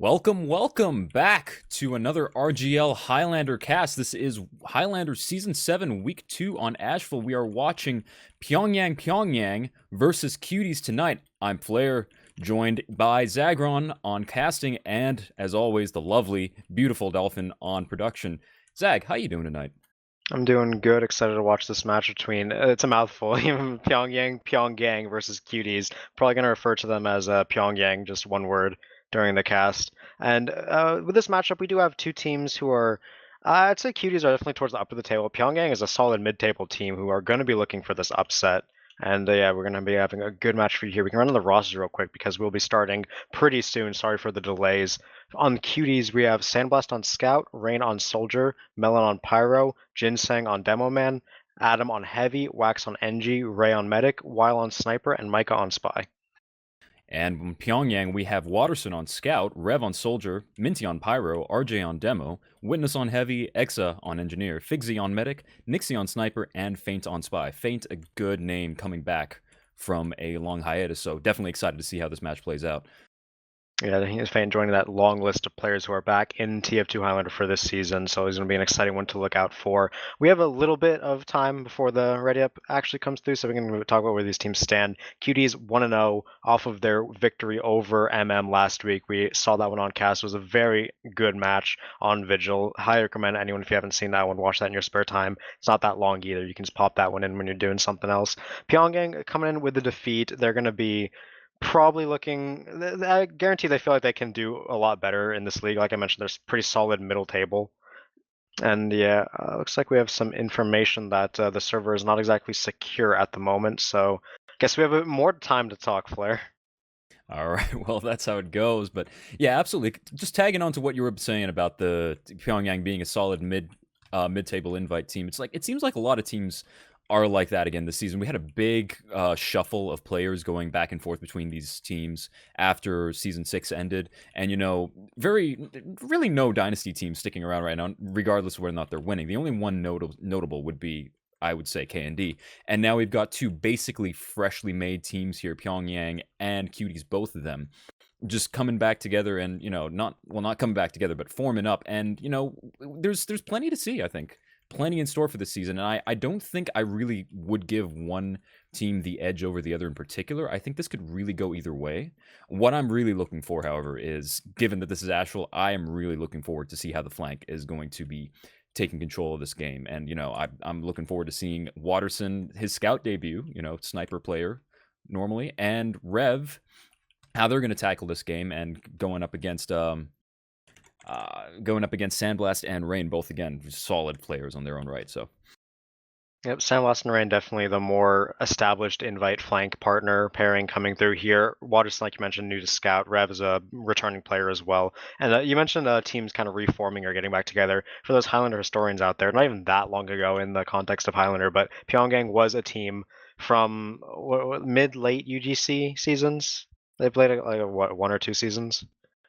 Welcome back to another RGL Highlander cast. This is Highlander Season 7, Week 2 on Asheville. We are watching Pyongyang Pyonggang versus Cuties tonight. I'm Flair, joined by Zagron on casting, and, as always, the lovely, beautiful Dolphin on production. Zag, how you doing tonight? I'm doing good. Excited to watch this match between, it's a mouthful, Pyongyang Pyonggang versus Cuties. Probably going to refer to them as Pyongyang, just one word, during the cast. And with this matchup, we do have two teams who are, I'd say Cuties are definitely towards the upper of the table. Pyongyang is a solid mid-table team who are going to be looking for this upset. And yeah, we're going to be having a good match for you here. We can run on the roster real quick because we'll be starting pretty soon. Sorry for the delays. On Cuties, we have Sandblast on Scout, Rain on Soldier, Melon on Pyro, Ginseng on Demo Man, Adam on Heavy, Wax on NG, Ray on Medic, Weil on Sniper, and Micah on Spy. And in Pyongyang, we have Watterson on Scout, Rev on Soldier, Minty on Pyro, RJ on Demo, Witness on Heavy, Exa on Engineer, Figsy on Medic, Nixie on Sniper, and Feint on Spy. Feint, a good name coming back from a long hiatus, so definitely excited to see how this match plays out. Yeah, he's joining that long list of players who are back in TF2 Highlander for this season, so he's going to be an exciting one to look out for. We have a little bit of time before the ready up actually comes through, so we can talk about where these teams stand. Cuties 1-0 off of their victory over MM last week. We saw that one on cast. It was a very good match on Vigil. Highly recommend anyone, if you haven't seen that one, watch that in your spare time. It's not that long either. You can just pop that one in when you're doing something else. Pyongyang coming in with the defeat. They're going to be probably looking. I guarantee they feel like they can do a lot better in this league. Like I mentioned, there's pretty solid middle table. And yeah, looks like we have some information that the server is not exactly secure at the moment. So I guess we have a bit more time to talk, Flair. All right, well, that's how it goes. But yeah, absolutely. Just tagging on to what you were saying about the Pyongyang being a solid mid-table invite team. It's like it seems like a lot of teams are like that again this season. We had a big shuffle of players going back and forth between these teams after season 6 ended, and really no dynasty teams sticking around right now, regardless of whether or not they're winning. The only one notable would be, I would say, K&D. And now we've got two basically freshly made teams here, Pyongyang and Cuties, both of them, just coming back together and, not coming back together, but forming up. And, there's plenty to see, I think. Plenty in store for this season. And I don't think I really would give one team the edge over the other in particular. I think this could really go either way. What I'm really looking for, however, is, given that this is Asheville, I am really looking forward to see how the flank is going to be taking control of this game. And, I'm looking forward to seeing Watterson, his scout debut, sniper player normally, and Rev, how they're going to tackle this game, and going up against Sandblast and Rain, both again solid players on their own right. So Yep, Sandblast and Rain definitely the more established invite flank partner pairing coming through here. Watterson, like you mentioned, new to Scout. Rev is a returning player as well. And you mentioned teams kind of reforming or getting back together. For those Highlander historians out there, not even that long ago in the context of Highlander, but Pyongyang was a team from mid-late UGC seasons. They played like one or two seasons.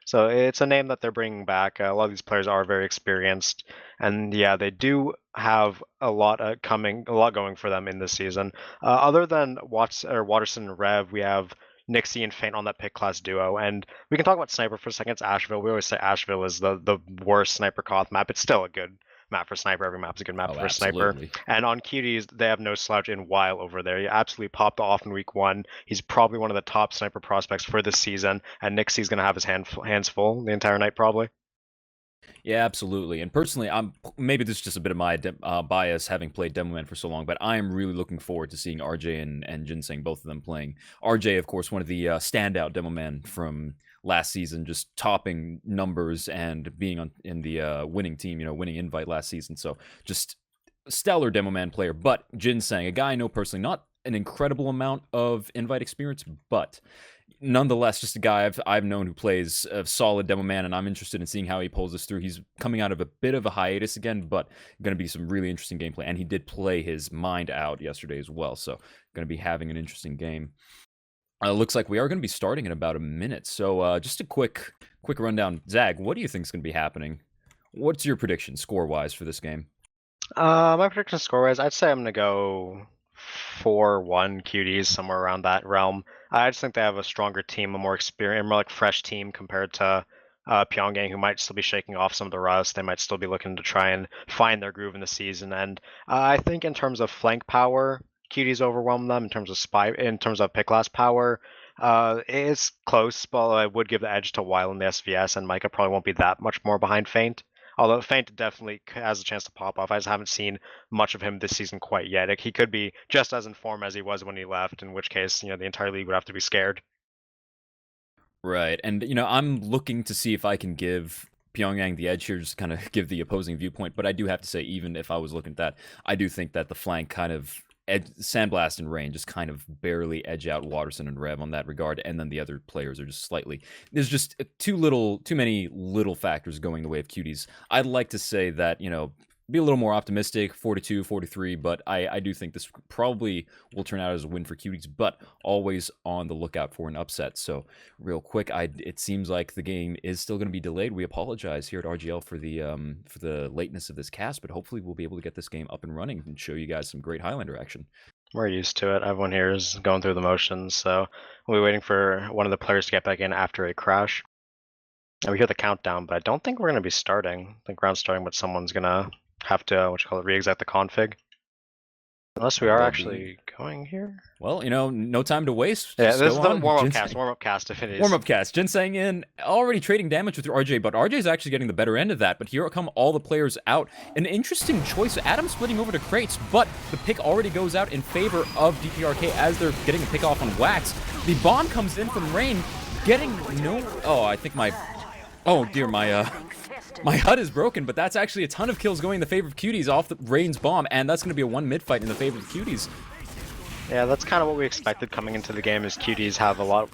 So it's a name that they're bringing back. A lot of these players are very experienced, and yeah, they do have a lot going for them in this season. Other than Watterson and Rev, we have Nixie and Feint on that pick class duo, and we can talk about Sniper for a second. It's Asheville. We always say Asheville is the worst Sniper Koth map. It's still a good map for Sniper. Every map's a good map for Sniper. And on Cuties, they have no slouch in Weil over there. He absolutely popped off in week 1. He's probably one of the top Sniper prospects for this season, and Nixie's going to have his hands full the entire night probably. Yeah, absolutely. And personally, maybe this is just a bit of my bias, having played Demo Man for so long, but I am really looking forward to seeing RJ and Ginseng, both of them playing. RJ, of course, one of the standout Demo Man from last season, just topping numbers and being in the winning team, winning invite last season. So just stellar Demo Man player. But Ginseng, a guy I know personally, not an incredible amount of invite experience, but nonetheless, just a guy I've known who plays a solid Demo Man, and I'm interested in seeing how he pulls this through. He's coming out of a bit of a hiatus again, but going to be some really interesting gameplay. And he did play his mind out yesterday as well, so going to be having an interesting game. Looks like we are going to be starting in about a minute. So just a quick rundown. Zag, what do you think is going to be happening? What's your prediction score-wise for this game? My prediction score-wise, I'd say I'm going to go 4-1 Cuties, somewhere around that realm. I just think they have a stronger team, a more experienced, more like fresh team compared to Pyongyang, who might still be shaking off some of the rust. They might still be looking to try and find their groove in the season. And I think in terms of flank power, Cuties overwhelm them. In terms of pick class power, it's close, but I would give the edge to Weil in the SVS, and Micah probably won't be that much more behind Feint. Although Feint definitely has a chance to pop off. I just haven't seen much of him this season quite yet. He could be just as in form as he was when he left, in which case, the entire league would have to be scared. Right, and I'm looking to see if I can give Pyongyang the edge here, just kind of give the opposing viewpoint. But I do have to say, even if I was looking at that, I do think that the flank kind of Sandblast and Rain just kind of barely edge out Watterson and Rev on that regard, and then the other players are just slightly. There's just too many little factors going the way of Cuties. I'd like to say that be a little more optimistic, 42, 43, but I do think this probably will turn out as a win for Cuties, but always on the lookout for an upset. So real quick, it seems like the game is still going to be delayed. We apologize here at RGL for the lateness of this cast, but hopefully we'll be able to get this game up and running and show you guys some great Highlander action. We're used to it. Everyone here is going through the motions, so we'll be waiting for one of the players to get back in after a crash. And we hear the countdown, but I don't think we're going to be starting. I think round's starting, but someone's going to have to, re-exec the config. Unless we are actually going here. Well, no time to waste. Yeah, this is the warm-up cast if it is. Warm-up cast. Ginseng in, already trading damage with RJ, but RJ is actually getting the better end of that. But here come all the players out. An interesting choice. Adam splitting over to Crates, but the pick already goes out in favor of DPRK as they're getting a pick off on Wax. The bomb comes in from Rain, getting no... Oh, I think my... Oh, dear, my HUD is broken, but that's actually a ton of kills going in the favor of Cuties off the Rain's bomb, and that's going to be a one mid fight in the favor of Cuties. Yeah, that's kind of what we expected coming into the game, is Cuties have a lot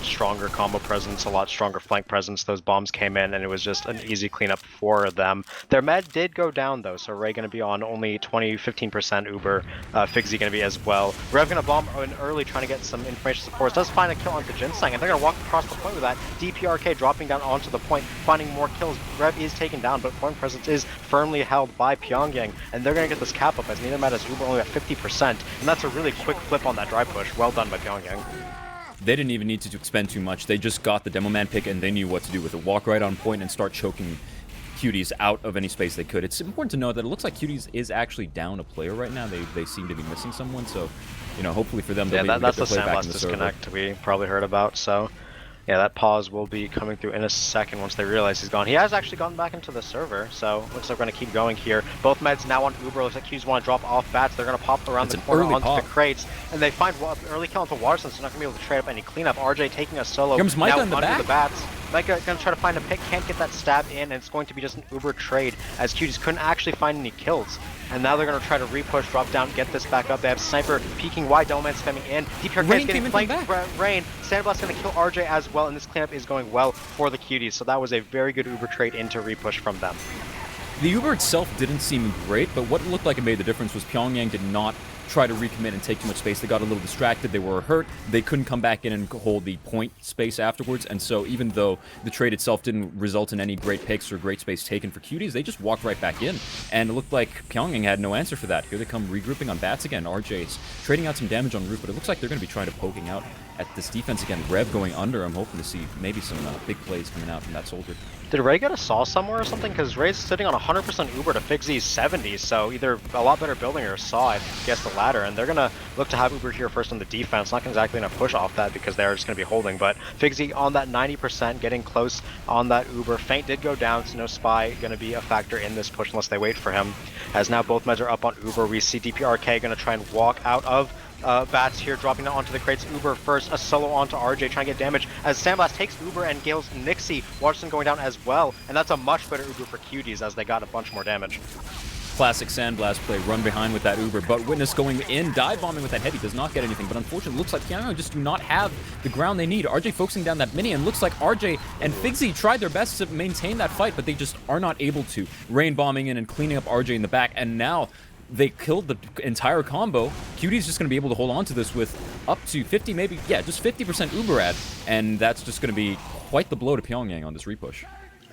stronger combo presence, a lot stronger flank presence. Those bombs came in, and it was just an easy cleanup for them. Their med did go down, though, so Ray going to be on only 15% Uber, Figsy going to be as well. Rev going to bomb in early, trying to get some information support. Does find a kill onto Ginseng, and they're going to walk across the point with that. DPRK dropping down onto the point, finding more kills. Rev is taken down, but point presence is firmly held by Pyongyang, and they're going to get this cap up, as neither med has Uber only at 50%, and that's a really quick flip on that dry push. Well done by Pyongyang. They didn't even need to expend too much. They just got the demo man pick and they knew what to do with it. Walk right on point and start choking Cuties out of any space they could. It's important to note that it looks like Cuties is actually down a player right now. They seem to be missing someone, so hopefully for them they'll be able to get their play back in the server. That's the disconnect we probably heard about, so yeah, that pause will be coming through in a second once they realize he's gone. He has actually gotten back into the server, so looks like we're going to keep going here. Both meds now on Uber. Looks like Cuties want to drop off bats. They're going to pop around the corner onto the crates, and they find early kill into Watterson, so they're not going to be able to trade up any cleanup. RJ taking a solo comes Micah now in the under back. The bats. Micah going to try to find a pick, can't get that stab in, and it's going to be just an Uber trade, as Cuties couldn't actually find any kills. And now they're going to try to repush, drop down, get this back up. They have Sniper peeking wide, Doleman spamming in. DPRK is getting flanked. Rain. Sandblast going to kill RJ as well, and this cleanup is going well for the Cuties. So that was a very good Uber trade into repush from them. The Uber itself didn't seem great, but what looked like it made the difference was Pyongyang did not try to recommit and take too much space. They got a little distracted, they were hurt, they couldn't come back in and hold the point space afterwards, and so even though the trade itself didn't result in any great picks or great space taken for Cuties, they just walked right back in, and it looked like Pyongyang had no answer for that. Here they come regrouping on bats again. RJ's trading out some damage on roof, but it looks like they're going to be trying to poking out at this defense again. Rev going under. I'm hoping to see maybe some big plays coming out from that soldier. Did Ray get a saw somewhere or something? Because Ray's sitting on 100% Uber to Figsy's 70, so either a lot better building or a saw, I guess, the latter. And they're going to look to have Uber here first on the defense. Not exactly going to push off that because they're just going to be holding. But Figsy on that 90%, getting close on that Uber. Feint did go down, so no Spy going to be a factor in this push unless they wait for him. As now both meds are up on Uber, we see DPRK going to try and walk out of bats here, dropping it onto the crates. Uber first, a solo onto RJ, trying to get damage as Sandblast takes Uber and Gale's Nixie. Watterson going down as well, and that's a much better Uber for Cuties as they got a bunch more damage. Classic Sandblast play, run behind with that Uber, but Witness going in, dive bombing with that heavy, does not get anything, but unfortunately looks like Pyongyang just do not have the ground they need. RJ focusing down that mini, and looks like RJ and Figsy tried their best to maintain that fight, but they just are not able to. Rain bombing in and cleaning up RJ in the back, and now they killed the entire combo. Cuties just going to be able to hold on to this with up to 50, maybe, yeah, just 50% Uber ad, and that's just going to be quite the blow to Pyongyang on this repush.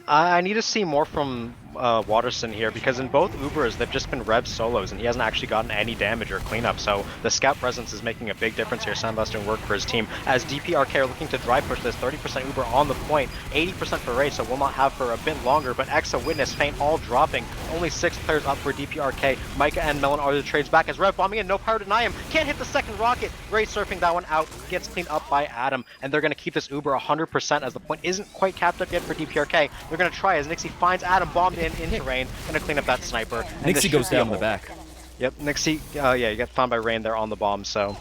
I need to see more from Waterson here, because in both Ubers, they've just been Rev solos, and he hasn't actually gotten any damage or cleanup, so the scout presence is making a big difference here. Sandblast doing work for his team, as DPRK are looking to dry push this 30% Uber on the point, 80% for Ray, so will not have for a bit longer, but Exa, Witness, Feint all dropping. Only 6 players up for DPRK. Micah and Melon are the trades back as Rev bombing in, no power to deny him, can't hit the second rocket. Ray surfing that one out, gets cleaned up by Adam, and they're going to keep this Uber 100% as the point isn't quite capped up yet for DPRK. They're going to try as Nixie finds Adam bombed into Rain, going to clean up that sniper. Nixie goes down in the back. Yep, Nixie, yeah, you get found by Rain there on the bomb, so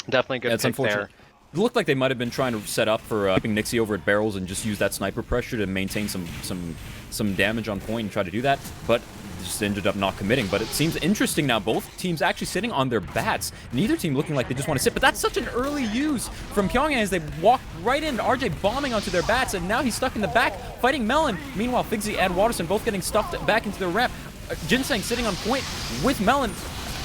definitely a good pick there. It looked like they might have been trying to set up for keeping Nixie over at barrels and just use that sniper pressure to maintain some damage on point and try to do that, but just ended up not committing. But it seems interesting now, both teams actually sitting on their bats. Neither team looking like they just want to sit, but that's such an early use from Pyongyang as they walk right in, RJ bombing onto their bats, and now he's stuck in the back fighting Melon. Meanwhile, Figsy and Waterson both getting stuffed back into their ramp. Jinseng sitting on point with Melon.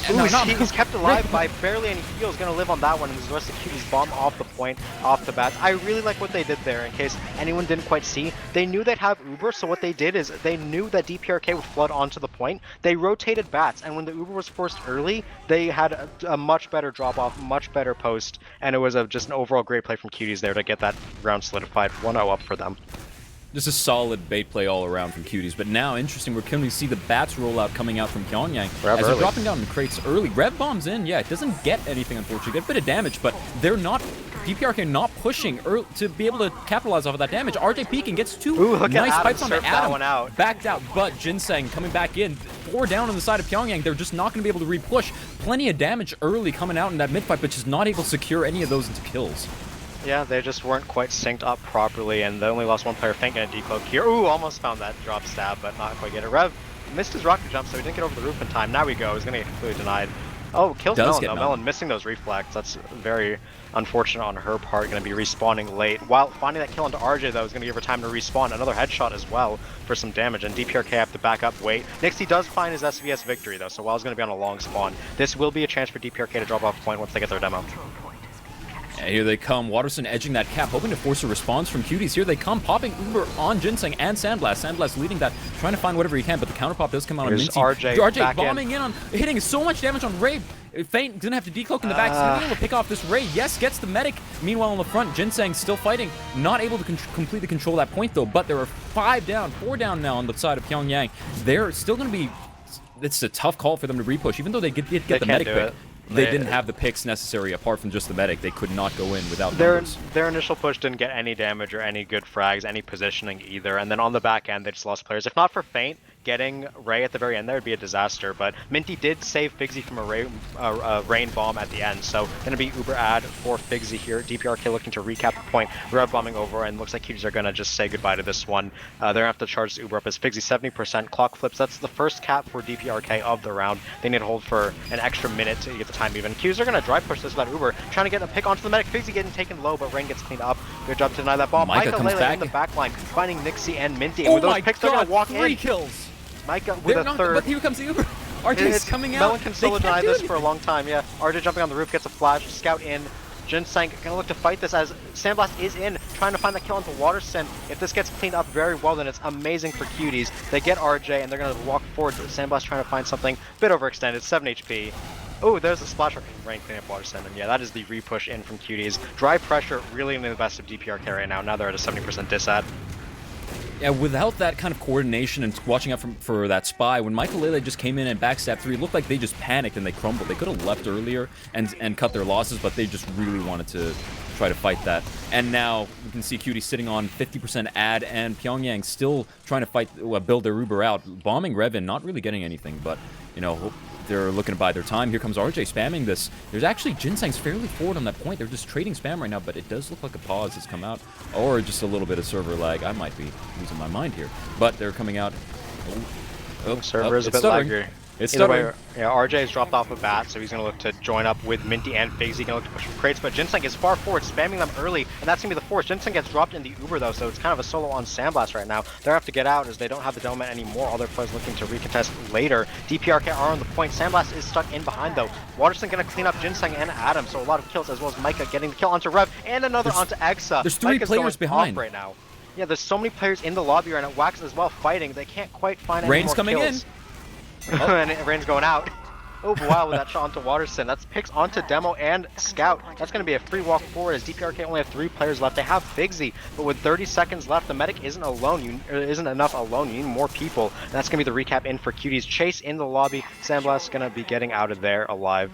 Ooh, he's kept alive by barely any heals, gonna live on that one, and the rest of Cuties bomb off the point, off the bats. I really like what they did there, in case anyone didn't quite see. They knew they'd have Uber, so what they did is they knew that DPRK would flood onto the point. They rotated bats, and when the Uber was forced early, they had a much better drop-off, much better post, and it was just an overall great play from Cuties there to get that round solidified, 1-0 up for them. Just a solid bait play all around from Cuties, but now, interesting, we're going to see the bats rollout coming out from Pyongyang as they're dropping down in crates early. Rev bombs in, yeah, it doesn't get anything, unfortunately. Get a bit of damage, but they're not, DPRK not pushing early to be able to capitalize off of that damage. RJ peeking gets two nice pipes on Adam, one out. Backed out, but Jinseng coming back in, 4 down on the side of Pyongyang. They're just not going to be able to re-push. Plenty of damage early coming out in that mid-fight, but just not able to secure any of those into kills. Yeah, they just weren't quite synced up properly, and they only lost one player. Feint gonna decloak here. Ooh, almost found that drop stab, but not quite get it. Rev missed his rocket jump, so he didn't get over the roof in time. Now we go. He's gonna get completely denied. Oh, kills Melon though. Melon missing those reflex. That's very unfortunate on her part. Gonna be respawning late. While finding that kill onto RJ though is gonna give her time to respawn. Another headshot as well for some damage, and DPRK have to back up, wait. Nixie does find his SVS victory though, so Wild's gonna be on a long spawn. This will be a chance for DPRK to drop off point once they get their demo. And here they come, Waterson edging that cap, hoping to force a response from Cuties. Here they come, popping Uber on Jinseng and Sandblast. Sandblast leading that, trying to find whatever he can, but the counterpop does come out on Minty. RJ bombing in on, hitting so much damage on Ray. Feint didn't have to decloak in the back, so he's able to pick off this Ray. Yes, gets the medic. Meanwhile, on the front, Jinseng still fighting, not able to completely control that point though, but there are 4 down now on the side of Pyongyang. They're still going to be, it's a tough call for them to repush, even though they get the medic pick. They didn't have the picks necessary apart from just the medic. They could not go in without numbers. Their initial push didn't get any damage or any good frags, any positioning either. And then on the back end, they just lost players. If not for Feint getting Ray at the very end there, would be a disaster. But Minty did save Figsy from a rain bomb at the end. So going to be Uber ad for Figsy here. DPRK looking to recap the point. Rev bombing over, and looks like Cuties are going to just say goodbye to this one. They're going to have to charge the Uber up as Figsy 70%. Clock flips. That's the first cap for DPRK of the round. They need to hold for an extra minute to get the time even. Cuties are going to dry push this with that Uber, trying to get a pick onto the medic. Figsy getting taken low, but Rain gets cleaned up. Good job to deny that bomb. Micah comes back in the back line, finding Nixie and Minty. And with those picks, they're going to walk 3 in. kills. Micah with a third. But here comes the Uber. RJ's coming out. Melon can still deny this for a long time, yeah. RJ jumping on the roof, gets a flash, scout in. Jinseng gonna look to fight this as Sandblast is in, trying to find the kill onto Waterson. If this gets cleaned up very well, then it's amazing for Cuties. They get RJ, and they're gonna walk forward. Sandblast trying to find something a bit overextended, 7 HP. Oh, there's a splash from Rain cleaning up Waterson, and yeah, that is the repush in from Cuties. Dry pressure really in the best of DPRK right now. Now they're at a 70% disad. Yeah, without that kind of coordination and watching out for that spy, when Michael Lele just came in and backstabbed 3, it looked like they just panicked and they crumbled. They could have left earlier and cut their losses, but they just really wanted to try to fight that. And now we can see Cutie sitting on 50% ad, and Pyongyang still trying to fight, build their Uber out. Bombing Revin, not really getting anything, but, you know, they're looking to buy their time. Here comes RJ spamming this. There's actually Jinseng's fairly forward on that point. They're just trading spam right now, but it does look like a pause has come out, or just a little bit of server lag. I might be losing my mind here, but they're coming out. Server is a bit laggy. It's Either way, yeah, RJ has dropped off a bat, so he's going to look to join up with Minty and Figsy. Going to look to push for crates, but Jinseng is far forward, spamming them early, and that's going to be the force. Jinseng gets dropped in the Uber, though, so it's kind of a solo on Sandblast right now. They're going to have to get out as they don't have the Delman anymore. All their players looking to recontest later. DPRK are on the point. Sandblast is stuck in behind, though. Waterson going to clean up Jinseng and Adam, so a lot of kills, as well as Micah getting the kill onto Rev, and another onto Exa. There's 3 players behind right now. Yeah, there's so many players in the lobby right now. Wax as well fighting. They can't quite find any Rain's more coming kills. in. And Rain's going out. Oh, wow, with that shot onto Waterston. That's picks onto Demo and Scout. That's going to be a free walk forward as DPRK only have 3 players left. They have Figsy, but with 30 seconds left, the medic isn't alone. Isn't enough alone. You need more people. And that's going to be the recap in for Cuties. Chase in the lobby. Sandblast's going to be getting out of there alive.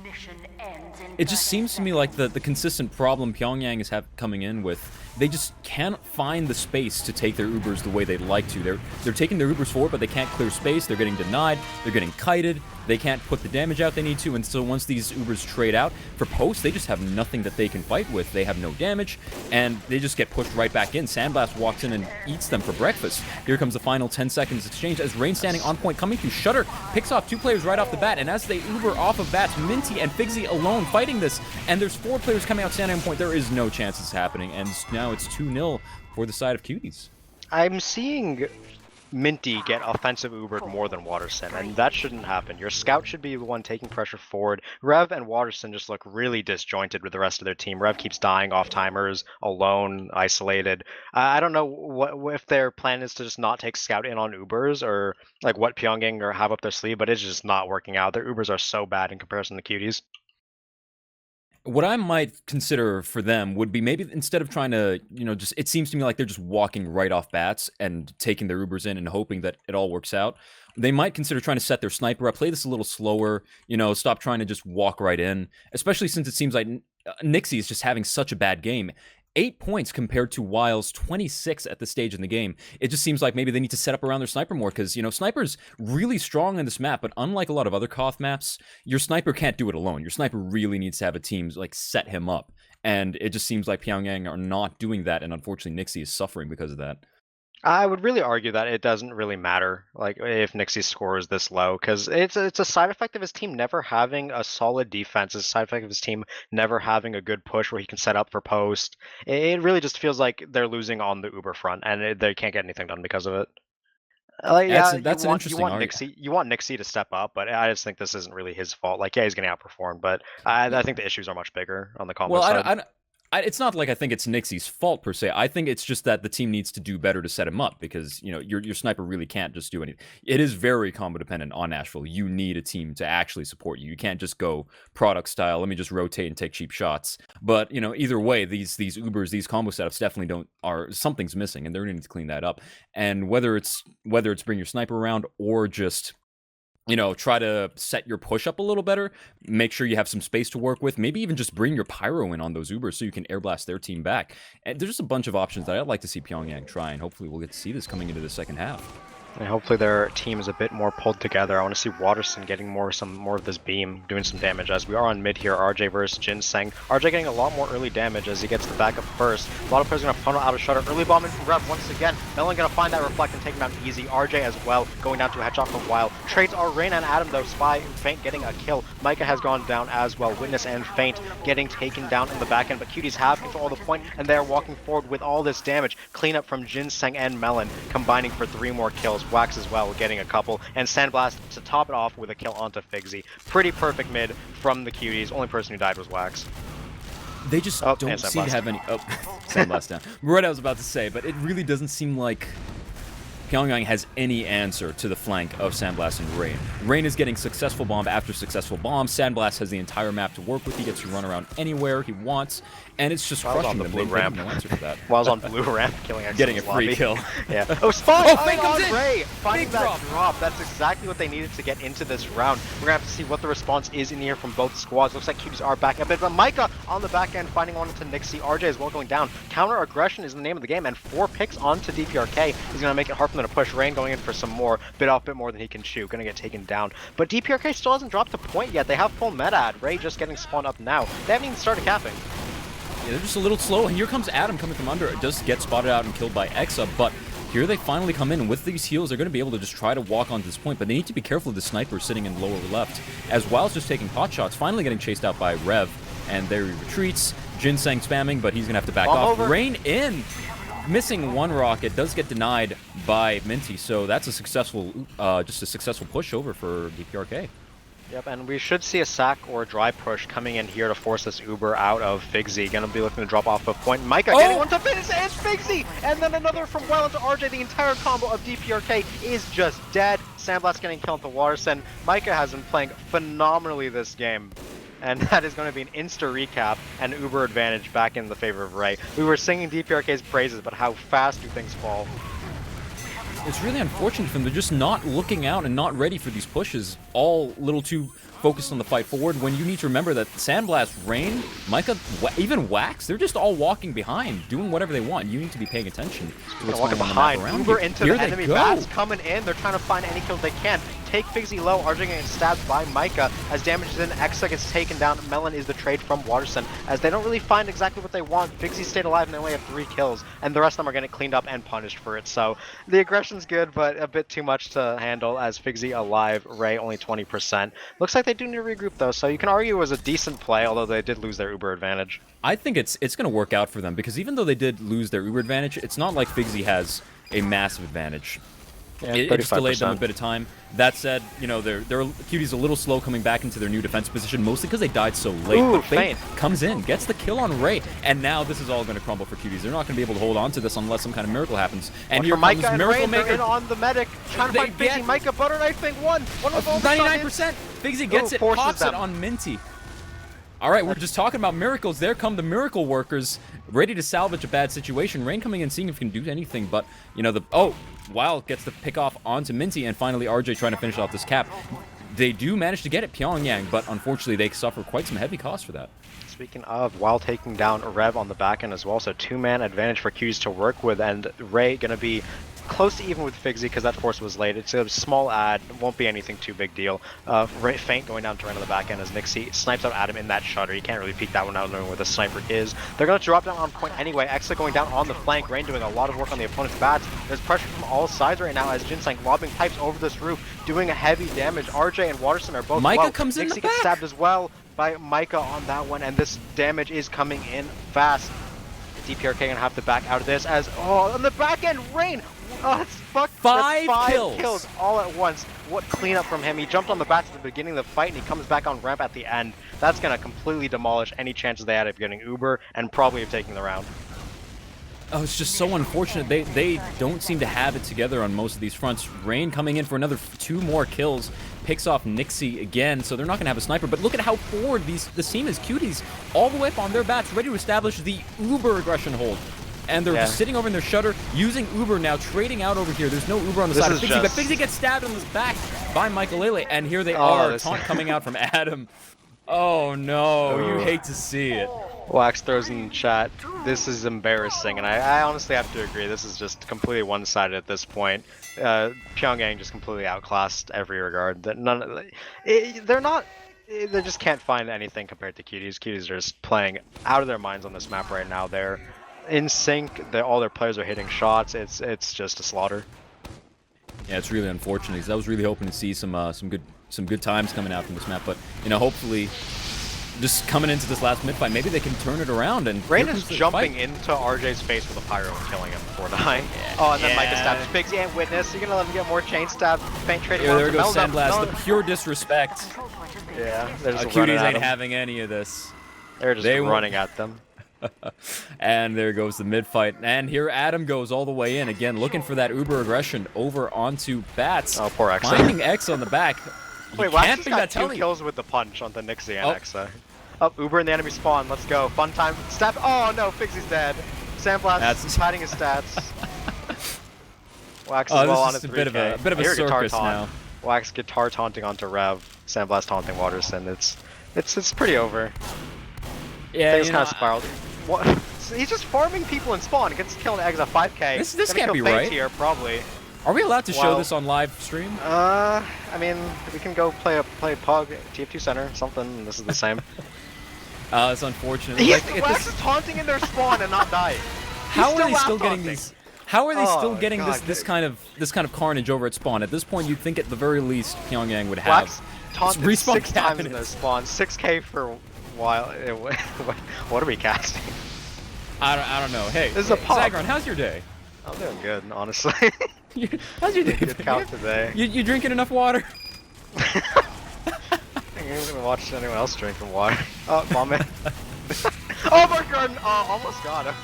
It just seems to me like the consistent problem Pyongyang is coming in with. They just can't find the space to take their Ubers the way they'd like to. They're taking their Ubers forward, but they can't clear space. They're getting denied. They're getting kited. They can't put the damage out they need to, and so once these Ubers trade out for post, they just have nothing that they can fight with. They have no damage, and they just get pushed right back in. Sandblast walks in and eats them for breakfast. Here comes the final 10 seconds exchange as Rain standing on point, coming through Shutter, picks off 2 players right off the bat, and as they Uber off of bats, Minty and Figsy alone fighting this, and there's 4 players coming out standing on point. There is no chance it's happening, and now it's 2-0 for the side of Cuties. I'm seeing Minty get offensive Ubered more than Waterston, and that shouldn't happen. Your Scout should be the one taking pressure forward. Rev and Waterston just look really disjointed with the rest of their team. Rev keeps dying off timers, alone, isolated. I don't know what if their plan is to just not take Scout in on Ubers, or like what Pyongyang or have up their sleeve, but it's just not working out. Their Ubers are so bad in comparison to Cuties. What I might consider for them would be maybe instead of trying to, just, it seems to me like they're just walking right off bats and taking their Ubers in and hoping that it all works out. They might consider trying to set their sniper up, play this a little slower, stop trying to just walk right in, especially since it seems like Nixie is just having such a bad game. 8 points compared to Wile's 26 at the stage in the game. It just seems like maybe they need to set up around their sniper more because, Sniper's really strong in this map, but unlike a lot of other Koth maps, your sniper can't do it alone. Your sniper really needs to have a team, set him up. And it just seems like Pyongyang are not doing that, and unfortunately Nixie is suffering because of that. I would really argue that it doesn't really matter, like, if Nixie's score is this low, because it's a side effect of his team never having a solid defense. It's a side effect of his team never having a good push where he can set up for post. It really just feels like they're losing on the Uber front, and they can't get anything done because of it. That's an interesting argument. You want Nixie to step up, but I just think this isn't really his fault. Like, yeah, he's getting outperformed, but I think the issues are much bigger on the combo side. It's not like I think it's Nixie's fault per se. I think it's just that the team needs to do better to set him up because, your sniper really can't just do anything. It is very combo dependent on Asheville. You need a team to actually support you. You can't just go product style, let me just rotate and take cheap shots. But, either way, these Ubers, these combo setups definitely something's missing and they're going to need to clean that up. And whether it's bring your sniper around or just try to set your push up a little better, make sure you have some space to work with, maybe even just bring your pyro in on those Ubers so you can air blast their team back. And there's just a bunch of options that I'd like to see Pyongyang try, and hopefully we'll get to see this coming into the second half. And hopefully their team is a bit more pulled together. I want to see Waterston getting some more of this beam, doing some damage. As we are on mid here, RJ versus Ginseng. RJ getting a lot more early damage as he gets the backup first. A lot of players are going to funnel out of Shutter. Early bomb in from Rev once again. Melon going to find that reflect and take him down easy. RJ as well, going down to a headshot for a while. Trades are Rain and Adam though. Spy and Feint getting a kill. Micah has gone down as well. Witness and Feint getting taken down in the back end, but Cuties have control of the point and they're walking forward with all this damage. Cleanup from Ginseng and Melon, combining for 3 more kills. Wax as well, getting a couple, and Sandblast to top it off with a kill onto Figsy. Pretty perfect mid from the Cuties. Only person who died was Wax. They just don't seem to have any... Oh, Sandblast down. What I was about to say, but it really doesn't seem like Pyongyang has any answer to the flank of Sandblast and Rain. Rain is getting successful bomb after successful bomb. Sandblast has the entire map to work with. He gets to run around anywhere he wants, and it's just crushing them. Blue ramp. No answer to that. While I was on blue ramp, killing getting a free kill. Yeah. Oh, Spy! Oh, Feint comes in! Ray! Finding Big that drop. That's exactly what they needed to get into this round. We're going to have to see what the response is in here from both squads. Looks like Cuties are back a bit, but Micah on the back end, finding one into Nixie. RJ as well going down. Counter aggression is the name of the game, and 4 picks onto DPRK is going to make it hard for them to push. Rain going in for some more, bit more than he can chew, gonna get taken down. But DPRK still hasn't dropped a point yet. They have full meta ad. Ray just getting spawned up now. They haven't even started capping. Yeah, they're just a little slow, and here comes Adam coming from under. It does get spotted out and killed by Exa, but here they finally come in, and with these heals, they're going to be able to just try to walk onto this point, but they need to be careful of the sniper sitting in lower left, as Wild's just taking pot shots, finally getting chased out by Rev, and there he retreats. Ginseng spamming, but he's going to have to back off. Over. Rain in! Missing 1 rocket, does get denied by Minty, so that's a successful, just a successful pushover for DPRK. Yep, and we should see a sack or a dry push coming in here to force this Uber out of Figsy. Gonna be looking to drop off a point. Micah getting one to finish, and it's Figsy! And then another from Well into RJ. The entire combo of DPRK is just dead. Sandblast getting killed into Waterson. Micah has been playing phenomenally this game. And that is going to be an insta recap and Uber advantage back in the favor of Ray. We were singing DPRK's praises, but how fast do things fall? It's really unfortunate for them. They're just not looking out and not ready for these pushes. All a little too focused on the fight forward when you need to remember that Sandblast, Rain, Micah, even Wax, they're just all walking behind, doing whatever they want. You need to be paying attention to what's going on behind. around Uber you. into Here the enemy go. bats coming in. They're trying to find any kills they can. Take Figsy low. RJ getting stabbed by Micah. As damage is in, Exa gets taken down. Melon is the trade from Waterson. As they don't really find exactly what they want. Figsy stayed alive and they only have 3 kills. And the rest of them are getting cleaned up and punished for it. So the aggression's good, but a bit too much to handle as Figsy alive. Ray only 20%. Looks like they do need to regroup though. So you can argue it was a decent play, although they did lose their Uber advantage. I think it's going to work out for them because even though they did lose their Uber advantage, it's not like Figsy has a massive advantage. Yeah, it just delayed them a bit of time. That said, you know, their Cuties a little slow coming back into their new defense position, mostly because they died so late. Ooh, but Feint comes in, gets the kill on Ray, and now this is all going to crumble for Cuties. They're not going to be able to hold on to this unless some kind of miracle happens. And here comes Miracle Maker in on the medic, trying to find Figsy. Micah butter knifing one of the 99%. Figsy gets it, pops it on Minty. All right, we're just talking about miracles. There come the miracle workers, ready to salvage a bad situation. Rain coming in, seeing if he can do anything, but, you know, Wild gets the pick off onto Minty, and finally RJ trying to finish off this cap. They do manage to get it, Pyongyang, but unfortunately they suffer quite some heavy costs for that. Speaking of, while taking down Rev on the back end as well, so 2-man advantage for Q's to work with, and Ray gonna be close to even with Figsy because that force was late. It's a small ad, won't be anything too big deal. Feint going down to Rain on the back end as Nixie snipes out Adam in that shutter. You can't really peek that one out knowing where the sniper is. They're going to drop down on point anyway. Exa going down on the flank. Rain doing a lot of work on the opponent's bats. There's pressure from all sides right now as Jinsang lobbing pipes over this roof, doing a heavy damage. RJ and Waterson are both Micah comes in Nixie the back. gets stabbed as well by Micah on that one, and this damage is coming in fast. DPRK gonna have to back out of this as, on the back end, Rain! Oh, it's fucked. Five kills all at once. What cleanup from him. He jumped on the bats at the beginning of the fight and he comes back on ramp at the end. That's gonna completely demolish any chances they had of getting Uber and probably of taking the round. Oh, it's just so unfortunate. They don't seem to have it together on most of these fronts. Rain coming in for another 2 more kills. Picks off Nixie again, so they're not going to have a sniper. But look at how forward this team is. Cuties all the way up on their bats, ready to establish the Uber aggression hold. And they're just sitting over in their shutter, using Uber now, trading out over here. There's no Uber on the side of Figsy, but Figsy gets stabbed in the back by Michaelele. And here they are, taunt coming out from Adam. Oh no, you hate to see it. Wax throws in chat, this is embarrassing, and I honestly have to agree, this is just completely one-sided at this point. Pyongyang just completely outclassed every regard. They just can't find anything compared to Cuties. Cuties are just playing out of their minds on this map right now. They're in sync, all their players are hitting shots, it's just a slaughter. Yeah, it's really unfortunate because I was really hoping to see some good times coming out from this map, but you know, hopefully just coming into this last mid-fight, maybe they can turn it around. And Rain is jumping into RJ's face with a pyro and killing him before dying. Oh, and then Micah stabs Figsy and Witness. You're gonna let him get more chain stab. Feint trading. There goes Sandblast. The pure disrespect. Yeah, they're just Cuties ain't having any of this. They're just running at them. And there goes the mid-fight. And here Adam goes all the way in again, looking for that Uber aggression over onto Bats. Oh, poor Exa. Finding X on the back. Wait, Wax just got 2 kills with the punch on the Nixie and Exa. Oh, Uber in the enemy spawn. Let's go. Fun time. Stab. Oh no, Figsy's dead. Sandblast is hiding his stats. Wax is well on his 3K. A bit of a circus now. Wax guitar taunting onto Rev. Sandblast taunting Waterson. It's pretty over. Yeah, things kind of spiraled. What? He's just farming people in spawn. Gets killed Exa 5K. This can't be right. Here, probably. Are we allowed to show this on live stream? I mean, we can go play Pug, TF2 Center, something. This is the same. It's unfortunate. Wax is taunting in their spawn and not dying. How are they still getting these? How are they still getting this kind of carnage over at spawn? At this point, you'd think at the very least Pyongyang would have Wax taunted 6 times in their spawn. 6K for a while. What are we casting? I don't know. Hey, this is a pop. Zagron, how's your day? I'm doing good, honestly. How's your day? Good count today. You drinking enough water? ain't even watched anyone else drinking water. Oh, bomb it. Oh my god! Oh, almost got him.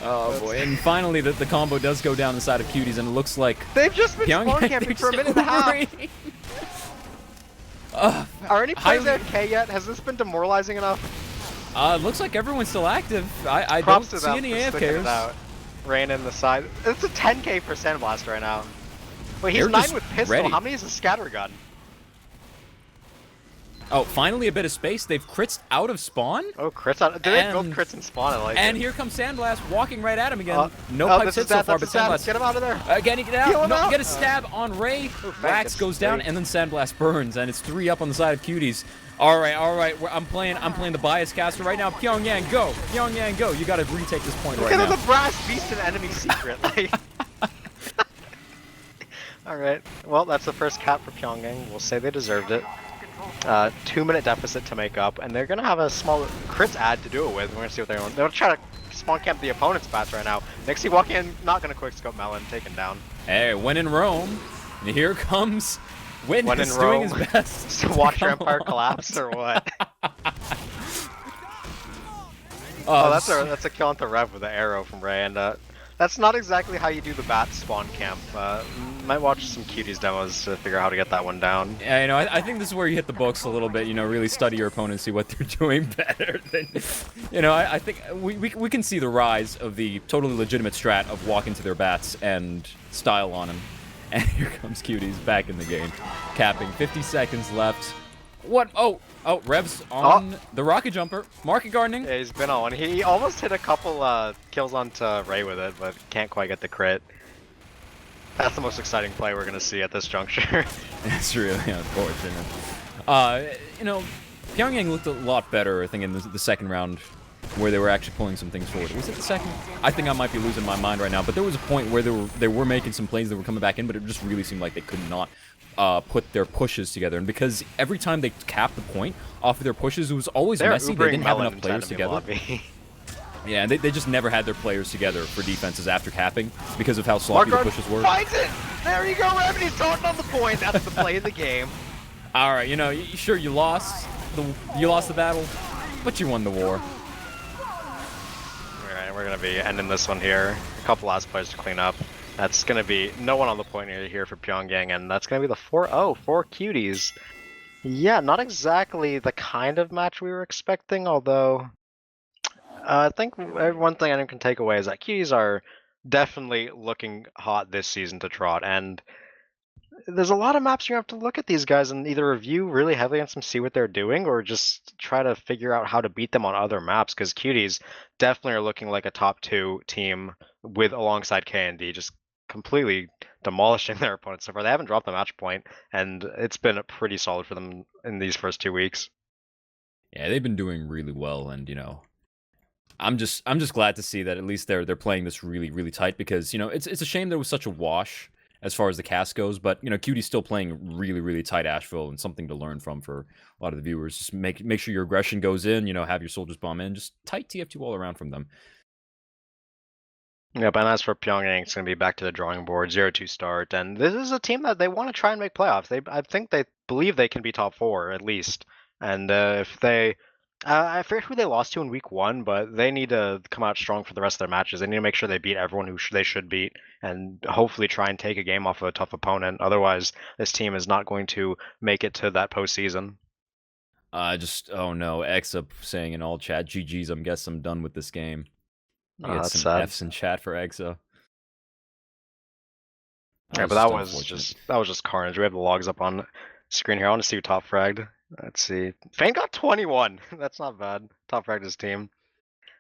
Oh boy, and finally the combo does go down the side of Cuties, and it looks like They've just been spawn Pyongyang camping for a minute and a half. Are any players AFK yet? Has this been demoralizing enough? It looks like everyone's still active. I don't Props to see them any for sticking it AFKers. out. Ran in the side. It's a 10k for Sandblast right now. Wait, he's They're 9 just with pistol. ready. How many is a scatter gun? Oh, finally a bit of space. They've crits out of spawn. Oh, crits out. Did they both crits and spawn? I like And it. here comes Sandblast walking right at him again. No pipes hit so far, but Sandblast. Get him out of there. Again, he get out. Heal him No, out. get a stab on Ray. Wax goes down, and then Sandblast burns, and it's 3 up on the side of Cuties. All right. I'm playing the bias caster right now. Pyongyang, go. Pyongyang, go. You got to retake this point right now. Look at the brass beast and enemy secret. Like. All right. Well, that's the first cap for Pyongyang. We'll say they deserved it. 2-minute deficit to make up, and they're gonna have a small crits ad to do it with. We're gonna see what they're going. They'll try to spawn camp the opponent's bats right now. Nixie walking in, not gonna quickscope Melon, taken down. Hey, when in Rome, and here comes Witness doing his best. So watch your empire collapse or what? Oh, that's a kill onto Rev with the arrow from Ray, and that's not exactly how you do the bat spawn camp. Might watch some Cuties demos to figure out how to get that one down. Yeah, you know, I think this is where you hit the books a little bit. You know, really study your opponent, see what they're doing better than. You know, I think we can see the rise of the totally legitimate strat of walk into their bats and style on him. And here comes Cuties back in the game, capping. 50 seconds left. What? Oh, Rev's on the rocket jumper. Market gardening. Yeah, he's been on one. He almost hit a couple kills onto Ray with it, but can't quite get the crit. That's the most exciting play we're gonna see at this juncture. It's really unfortunate. You know, Pyongyang looked a lot better, I think, in the second round, where they were actually pulling some things forward. Was it the second? I think I might be losing my mind right now, but there was a point where they were making some plays that were coming back in, but it just really seemed like they could not put their pushes together. And because every time they capped the point off of their pushes, it was always messy. They didn't have enough players together. Yeah, and they just never had their players together for defenses after capping because of how sloppy the pushes were. Finds it! There you go, Rev, and he's talking on the point. That's the play of the game. All right, you know, sure, you lost the battle, but you won the war. Alright, we're gonna be ending this one here. A couple last plays to clean up. That's gonna be no one on the point here for Pyongyang, and that's gonna be the 4-0 for Cuties. Yeah, not exactly the kind of match we were expecting, although I think one thing anyone can take away is that Cuties are definitely looking hot this season to trot, and there's a lot of maps you have to look at these guys and either review really heavily against them, see what they're doing, or just try to figure out how to beat them on other maps, because Cuties definitely are looking like a top 2 team with alongside KND, just completely demolishing their opponents so far. They haven't dropped the match point, and it's been pretty solid for them in these first 2 weeks. Yeah, they've been doing really well, and you know, I'm just glad to see that at least they're playing this really tight, because you know it's a shame there was such a wash as far as the cast goes, but you know, Cutie's still playing really tight Asheville, and something to learn from for a lot of the viewers. Just make sure your aggression goes in, you know, have your soldiers bomb in, just tight TF2 all around from them. Yep, and as for Pyongyang, it's going to be back to the drawing board, 0-2 start, and this is a team that they want to try and make playoffs. I think they believe they can be top 4 at least, and if they, I forget who they lost to in week 1, but they need to come out strong for the rest of their matches. They need to make sure they beat everyone who they should beat, and hopefully try and take a game off of a tough opponent. Otherwise, this team is not going to make it to that postseason. Oh no, Exa saying in all chat, GG's, I'm guess I'm done with this game. That's some sad. F's in chat for Exa. Yeah, but that was just carnage. We have the logs up on screen here. I want to see who top fragged. Let's see. Fane got 21. That's not bad. Top fragged his team.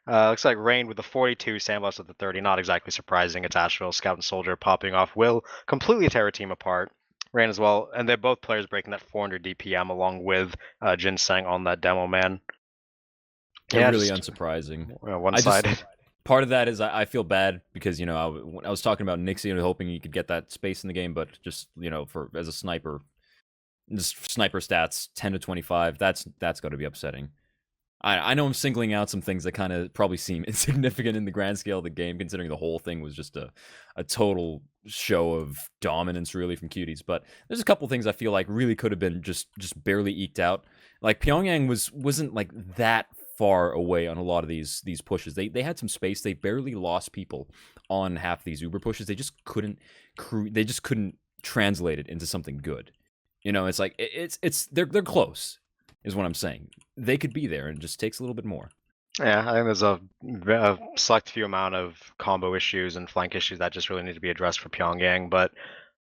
Looks like Rain with the 42, Sandblast with the 30. Not exactly surprising. It's Asheville, Scout and Soldier popping off. Will completely tear a team apart. Rain as well, and they're both players breaking that 400 DPM along with Ginseng on that demo man. Yeah, really unsurprising. One-sided. Part of that is I feel bad because, you know, I was talking about Nixie and hoping he could get that space in the game, but just, you know, as a sniper, just sniper stats 10 to 25, that's got to be upsetting. I know I'm singling out some things that kind of probably seem insignificant in the grand scale of the game, considering the whole thing was just a total show of dominance, really, from Cuties. But there's a couple things I feel like really could have been just barely eked out. Like Pyongyang wasn't like that far away on a lot of these pushes. They had some space. They barely lost people on half these Uber pushes. They just couldn't translate it into something good. You know, it's like they're close, is what I'm saying. They could be there, and it just takes a little bit more. Yeah, I think there's a select few amount of combo issues and flank issues that just really need to be addressed for Pyongyang, but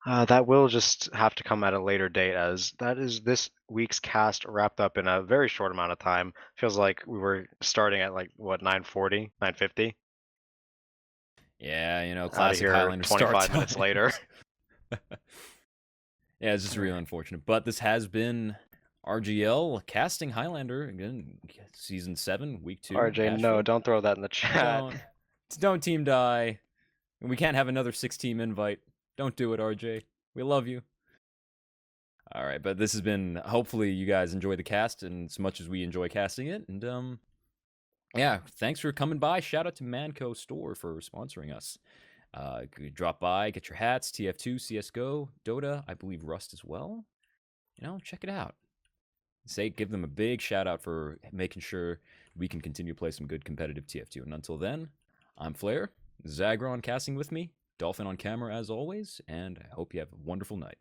that will just have to come at a later date, as that is this week's cast wrapped up in a very short amount of time. Feels like we were starting at like what 9:40, 9:50. Yeah, you know, Out of classic here Highlander start 25 minutes later. times. Yeah, it's just real unfortunate. But this has been RGL casting Highlander again, season 7, week 2, RJ, no, Asheville. don't throw that in the chat. Don't team die. We can't have another 6-team invite. Don't do it, RJ. We love you. All right, but this has been, hopefully you guys enjoy the cast and as much as we enjoy casting it. And yeah, thanks for coming by. Shout out to Manco Store for sponsoring us. Drop by, get your hats, TF2, CSGO, Dota, I believe Rust as well. You know, check it out. Give them a big shout out for making sure we can continue to play some good competitive TF2. And until then, I'm Flair, Zagron casting with me, Dolphin on camera as always, and I hope you have a wonderful night.